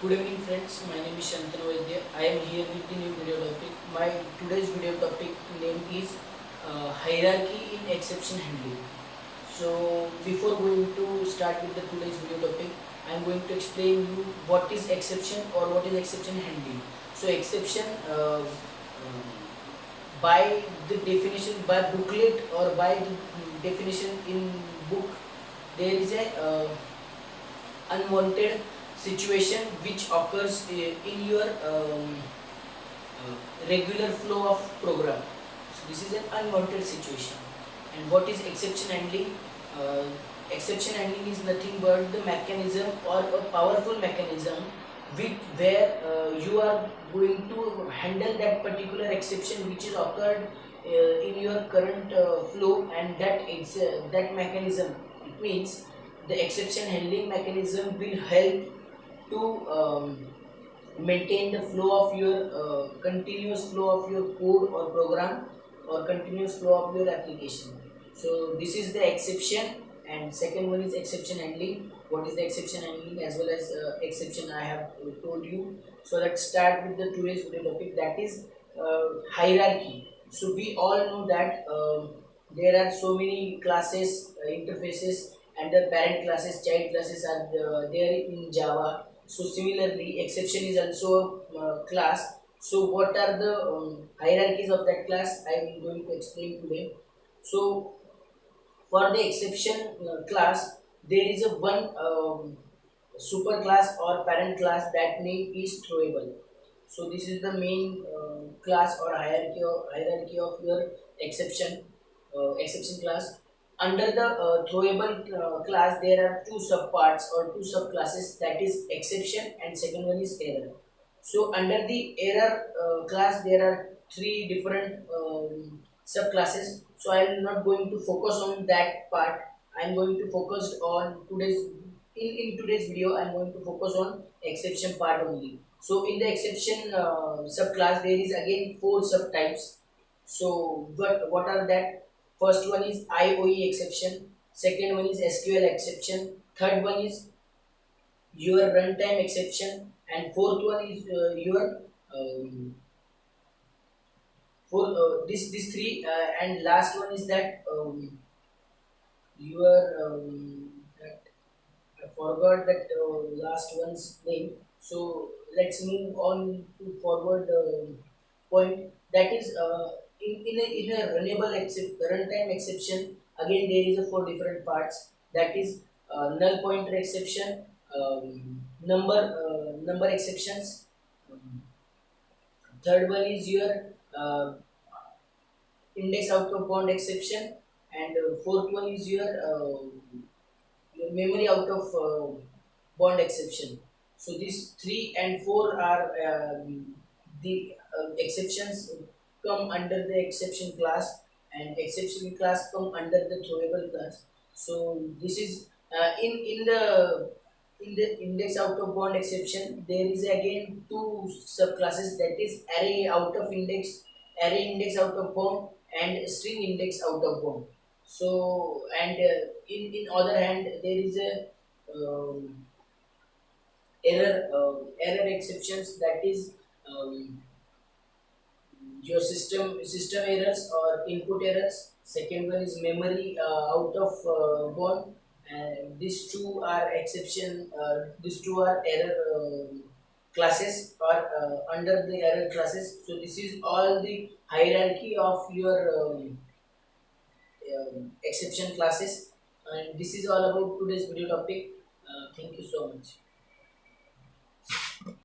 Good evening friends, my name is Shantanu Vaidya. I am here with the new video topic. My today's video topic name is hierarchy in exception handling. So before going to start with the today's video topic, I am going to explain you what is exception or what is exception handling. So exception by the definition by booklet or by the definition in book, there is a unwanted situation which occurs in your regular flow of program. So this is an unwanted situation. And what is exception handling? Uh, Exception handling is nothing but the mechanism or a powerful mechanism where you are going to handle that particular exception which is occurred in your current flow, and that mechanism, it means the exception handling mechanism will help to maintain the flow of your continuous flow of your code or program or continuous flow of your application. So this is the exception, and second one is exception handling. What is the exception handling as well as exception I have told you. So let's start with the today's video topic, that is hierarchy. So we all know that there are so many classes, interfaces, and the parent classes, child classes are there in Java. So similarly, exception is also a class. So what are the hierarchies of that class? I am going to explain today. So for the exception class, there is a one super class or parent class, that name is throwable. So this is the main class or hierarchy of your exception class. Under the throwable class, there are two subparts or two subclasses, that is exception and second one is error. So under the error class, there are three different subclasses. So I am not going to focus on that part. I am going to focus on in today's video. I am going to focus on exception part only. So in the exception subclass, there is again four subtypes. So what are that? First one is IOE exception. Second one is SQL exception. Third one is your runtime exception, and fourth one is your for this three, and last one is that your that I forgot that last one's name. So let's move on to forward point. That is in a runtime exception. Again, there is a four different parts. That is null pointer exception, number exceptions. Um, Third one is your index out of bound exception, and fourth one is your memory out of bond exception. So these three and four are the exceptions come under the exception class, and exception class come under the throwable class. So this is in the index out of bound exception, there is again two subclasses, that is array index out of bound and string index out of bound. So and in other hand, there is a error exceptions, that is your system errors or input errors. Second one is memory out of bound, and these two are exception. These two are error classes or under the error classes. So this is all the hierarchy of your exception classes, and this is all about today's video topic. Thank you so much.